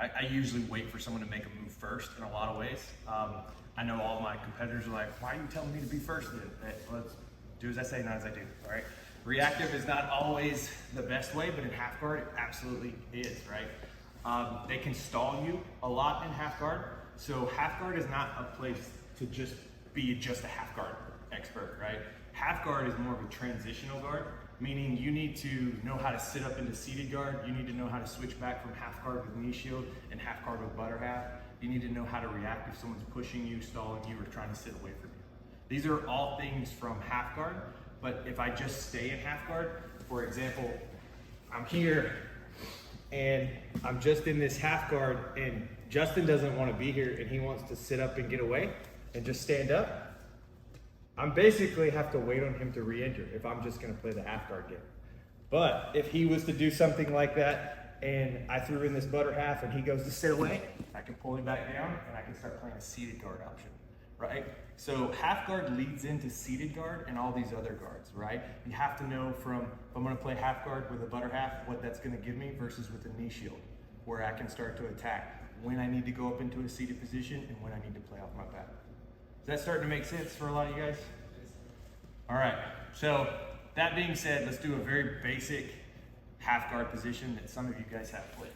I usually wait for someone to make a move first in a lot of ways. I know all my competitors are like, why are you telling me to be first then? Let's do as I say, not as I do, all right? Reactive is not always the best way, but in half guard, it absolutely is, right? They can stall you a lot in half guard. So half guard is not a place to just be just a half guard expert, right? Half guard is more of a transitional guard, meaning you need to know how to sit up into seated guard. You need to know how to switch back from half guard with knee shield and half guard with butter half. You need to know how to react if someone's pushing you, stalling you, or trying to sit away from you. These are all things from half guard, but if I just stay in half guard, for example, I'm here and I'm just in this half guard and Justin doesn't want to be here and he wants to sit up and get away and just stand up, I'm basically have to wait on him to re-enter if I'm just going to play the half guard game. But if he was to do something like that and I threw in this butter half and he goes to sit away, I can pull him back down and I can start playing a seated guard option, right? So half guard leads into seated guard and all these other guards, right? You have to know from, if I'm going to play half guard with a butter half, what that's going to give me versus with a knee shield, where I can start to attack when I need to go up into a seated position and when I need to play off my back. Is that starting to make sense for a lot of you guys? All right, so that being said, let's do a very basic half guard position that some of you guys have played.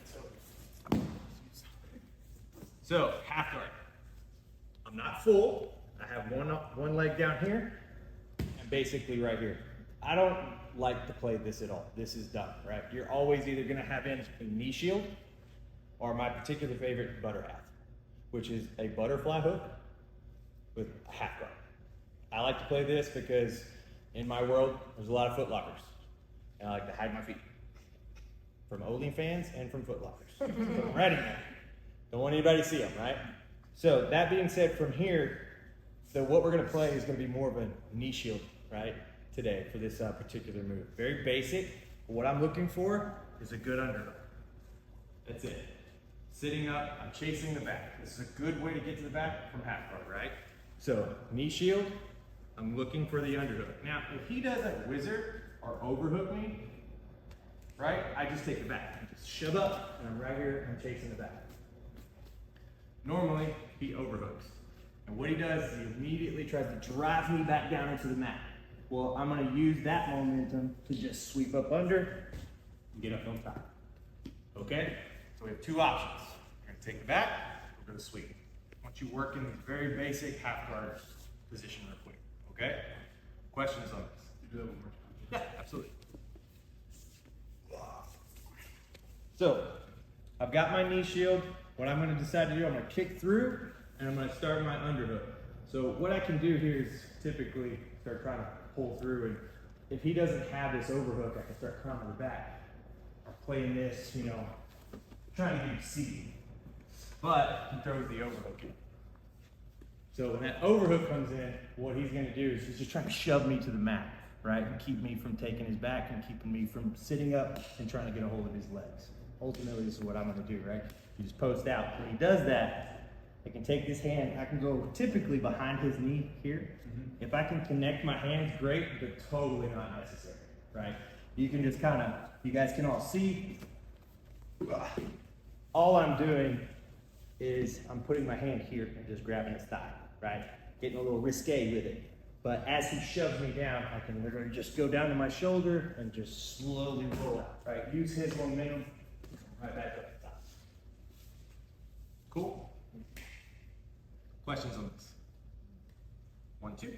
So half guard. I'm not full. I have one leg down here and basically right here. I don't like to play this at all. This is dumb, right? You're always either gonna have in a knee shield or my particular favorite, butter half, which is a butterfly hook with a half guard. I like to play this because in my world, there's a lot of foot lockers. And I like to hide my feet from Olean fans and from foot lockers. So I'm ready now. Don't want anybody to see them, right? So that being said, from here, so what we're gonna play is gonna be more of a knee shield, right? Today for this particular move. Very basic. What I'm looking for is a good underhook. That's it. Sitting up, I'm chasing the back. This is a good way to get to the back from half guard, right? So knee shield, I'm looking for the underhook. Now, if he doesn't wizard or overhook me, right, I just take the back. I just shove up and I'm right here, I'm chasing the back. Normally, he overhooks. And what he does is he immediately tries to drive me back down into the mat. Well, I'm gonna use that momentum to just sweep up under and get up on top. Okay? So we have two options. We're gonna take the back, we're gonna sweep. I want you working this very basic half guard position real quick, okay? Questions on this? You do that one more time. Yeah, absolutely. So, I've got my knee shield. What I'm gonna decide to do, I'm gonna kick through and I'm gonna start my underhook. So what I can do here is typically start trying to pull through, and if he doesn't have this overhook, I can start coming to the back. I'm playing this, you know, trying to get seated. But he throws the overhook in. So when that overhook comes in, what he's gonna do is he's just trying to shove me to the mat, right? And keep me from taking his back and keeping me from sitting up and trying to get a hold of his legs. Ultimately, this is what I'm gonna do, right? You just post out. When he does that, I can take this hand, I can go typically behind his knee here. If I can connect my hands, great, but totally not necessary, right? You can just kind of, you guys can all see, all I'm doing is I'm putting my hand here and just grabbing his thigh, right? Getting a little risque with it. But as he shoves me down, I can literally just go down to my shoulder and just slowly roll out, right? Use his momentum, right back up the top. Cool? Questions on this? 1, 2.